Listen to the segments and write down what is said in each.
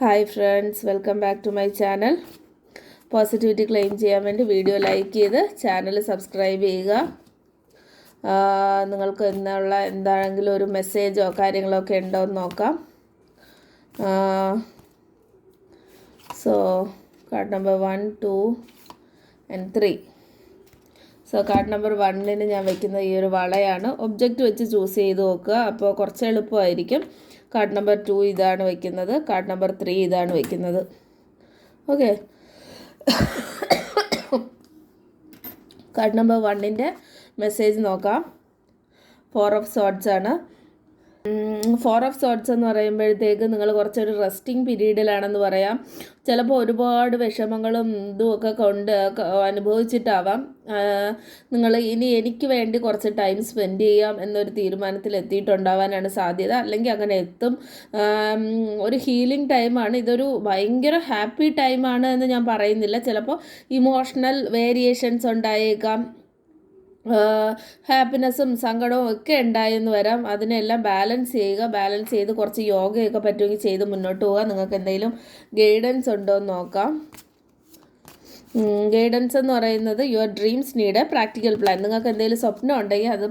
Hi friends, welcome back to my channel. Positivity claim ചെയ്യാൻ വേണ്ടി video like ചെയ്ത് channel subscribe ചെയ്യുക. നിങ്ങൾക്ക് എന്നുള്ള എന്താണെങ്കിലും ഒരു മെസ്സേജോ കാര്യങ്ങളോ ഒക്കെ ഉണ്ടോ എന്ന് നോക്കാം. So card number 1, 2 and 3. So card number 1 ഞാൻ വയ്ക്കുന്ന ഈ ഒരു വളയാണ്. ഒബ്ജക്റ്റ് വെച്ച് ചൂസ് ചെയ്ത് നോക്കുക, അപ്പോൾ കുറച്ച് എളുപ്പമായിരിക്കും. കാർഡ് നമ്പർ 2 ഇതാണ് വയ്ക്കുന്നത്, കാർഡ് നമ്പർ 3 ഇതാണ് വയ്ക്കുന്നത്. ഓക്കെ, കാർഡ് നമ്പർ 1 മെസ്സേജ് നോക്കാം. 4 of Swords ആണ്. 4 of Swords എന്ന് പറയുമ്പോഴത്തേക്ക് നിങ്ങൾ കുറച്ചൊരു റെസ്റ്റിംഗ് പീരീഡിലാണെന്ന് പറയാം. ചിലപ്പോൾ ഒരുപാട് വിഷമങ്ങളും ഇതുമൊക്കെ കൊണ്ട് അനുഭവിച്ചിട്ടാവാം നിങ്ങൾ ഇനി എനിക്ക് വേണ്ടി കുറച്ച് ടൈം സ്പെൻഡ് ചെയ്യാം എന്നൊരു തീരുമാനത്തിൽ എത്തിയിട്ടുണ്ടാവാനാണ് സാധ്യത. അല്ലെങ്കിൽ അങ്ങനെ എത്തും. ഒരു ഹീലിംഗ് ടൈമാണ്. ഇതൊരു ഭയങ്കര ഹാപ്പി ടൈമാണ് എന്ന് ഞാൻ പറയുന്നില്ല. ചിലപ്പോൾ ഇമോഷണൽ വേരിയേഷൻസ് ഉണ്ടായേക്കാം, ഹാപ്പിനെസ്സും സങ്കടവും ഒക്കെ ഉണ്ടായെന്ന് വരാം. അതിനെല്ലാം ബാലൻസ് ചെയ്യുക. ബാലൻസ് ചെയ്ത് കുറച്ച് യോഗയൊക്കെ പറ്റുമെങ്കിൽ ചെയ്ത് മുന്നോട്ട് പോവുക. നിങ്ങൾക്ക് എന്തെങ്കിലും ഗൈഡൻസ് ഉണ്ടോ എന്ന് നോക്കാം. ഗൈഡൻസ് എന്ന് പറയുന്നത് your dreams need A practical plan. നിങ്ങൾക്ക് എന്തെങ്കിലും സ്വപ്നം ഉണ്ടെങ്കിൽ അത്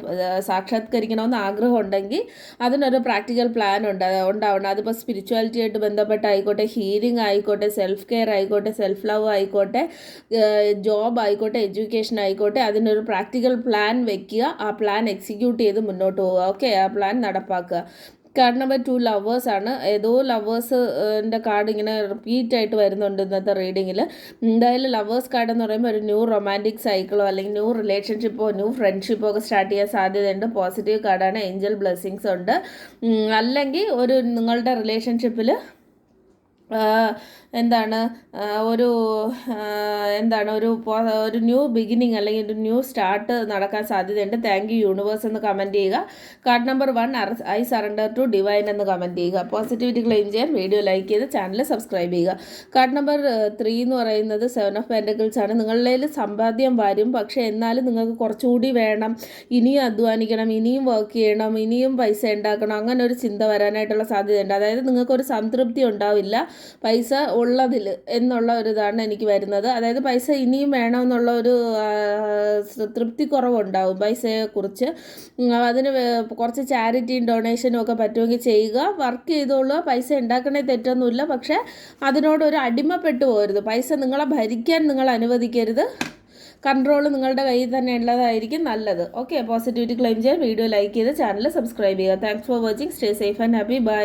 സാക്ഷാത്കരിക്കണമെന്ന് ആഗ്രഹം ഉണ്ടെങ്കിൽ അതിനൊരു പ്രാക്ടിക്കൽ പ്ലാൻ ഉണ്ടാവണം. അതിപ്പോൾ സ്പിരിച്വാലിറ്റി ആയിട്ട് ബന്ധപ്പെട്ടായിക്കോട്ടെ, ഹീലിംഗ് ആയിക്കോട്ടെ, സെൽഫ് കെയർ ആയിക്കോട്ടെ, സെൽഫ് ലവ് ആയിക്കോട്ടെ, ജോബ് ആയിക്കോട്ടെ, എഡ്യൂക്കേഷൻ ആയിക്കോട്ടെ, അതിനൊരു പ്രാക്ടിക്കൽ പ്ലാൻ വെക്കുക. ആ പ്ലാൻ എക്സിക്യൂട്ട് ചെയ്ത് മുന്നോട്ട് പോവുക. ഓക്കെ, ആ പ്ലാൻ നടപ്പാക്കുക. കാർഡ് നമ്പർ 2 ലവേഴ്സ് ആണ്. ഏതോ ലവേഴ്സിൻ്റെ കാർഡ് ഇങ്ങനെ റിപ്പീറ്റ് ആയിട്ട് വരുന്നുണ്ട് ഇന്നത്തെ റീഡിങ്ങിൽ. എന്തായാലും ലവേഴ്സ് കാർഡ് എന്ന് പറയുമ്പോൾ ഒരു ന്യൂ റൊമാൻറ്റിക് സൈക്കിളോ അല്ലെങ്കിൽ ന്യൂ റിലേഷൻഷിപ്പോ ന്യൂ ഫ്രണ്ട്ഷിപ്പോ ഒക്കെ സ്റ്റാർട്ട് ചെയ്യാൻ സാധ്യതയുണ്ട്. പോസിറ്റീവ് കാർഡാണ്. ഏഞ്ചൽ ബ്ലെസ്സിങ്സ് ഉണ്ട്. അല്ലെങ്കിൽ ഒരു നിങ്ങളുടെ റിലേഷൻഷിപ്പിൽ ഒരു ന്യൂ ബിഗിനിങ് അല്ലെങ്കിൽ ഒരു ന്യൂ സ്റ്റാർട്ട് നടക്കാൻ സാധ്യതയുണ്ട്. താങ്ക് യു യൂണിവേഴ്സ് എന്ന് കമൻറ്റ് ചെയ്യുക. Card number 1 I surrender to divine എന്ന് കമൻറ്റ് ചെയ്യുക. പോസിറ്റിവിറ്റി ക്ലെയിം ചെയ്യാൻ വീഡിയോ ലൈക്ക് ചെയ്ത് ചാനൽ സബ്സ്ക്രൈബ് ചെയ്യുക. കാർഡ് നമ്പർ 3 എന്ന് പറയുന്നത് 7 of Pentacles ആണ്. നിങ്ങളിൽ സമ്പാദ്യം വരും, പക്ഷേ എന്നാലും നിങ്ങൾക്ക് കുറച്ചുകൂടി വേണം, ഇനിയും അധ്വാനിക്കണം, ഇനിയും വർക്ക് ചെയ്യണം, ഇനിയും പൈസ ഉണ്ടാക്കണം, അങ്ങനെ ഒരു ചിന്ത വരാനായിട്ടുള്ള സാധ്യതയുണ്ട്. അതായത് നിങ്ങൾക്കൊരു സംതൃപ്തി ഉണ്ടാവില്ല പൈസ ഉള്ളതിൽ എന്നുള്ള ഒരു ഇതാണ് എനിക്ക് വരുന്നത്. അതായത് പൈസ ഇനിയും വേണമെന്നുള്ള ഒരു തൃപ്തി കുറവുണ്ടാവും പൈസയെക്കുറിച്ച്. അതിന് കുറച്ച് ചാരിറ്റിയും ഡൊണേഷനും ഒക്കെ പറ്റുമെങ്കിൽ ചെയ്യുക. വർക്ക് ചെയ്തോളുക. പൈസ ഉണ്ടാക്കണേ തെറ്റൊന്നുമില്ല, പക്ഷേ അതിനോടൊരു അടിമപ്പെട്ടു പോകരുത്. പൈസ നിങ്ങളെ ഭരിക്കാൻ നിങ്ങൾ അനുവദിക്കരുത്. കൺട്രോൾ നിങ്ങളുടെ കയ്യിൽ തന്നെ ഉള്ളതായിരിക്കും നല്ലത്. ഓക്കെ, പോസിറ്റിവിറ്റി ക്ലെയിം ചെയ്യാൻ വീഡിയോ ലൈക്ക് ചെയ്ത് ചാനൽ സബ്സ്ക്രൈബ് ചെയ്യുക. Thanks for watching. Stay safe and happy. By.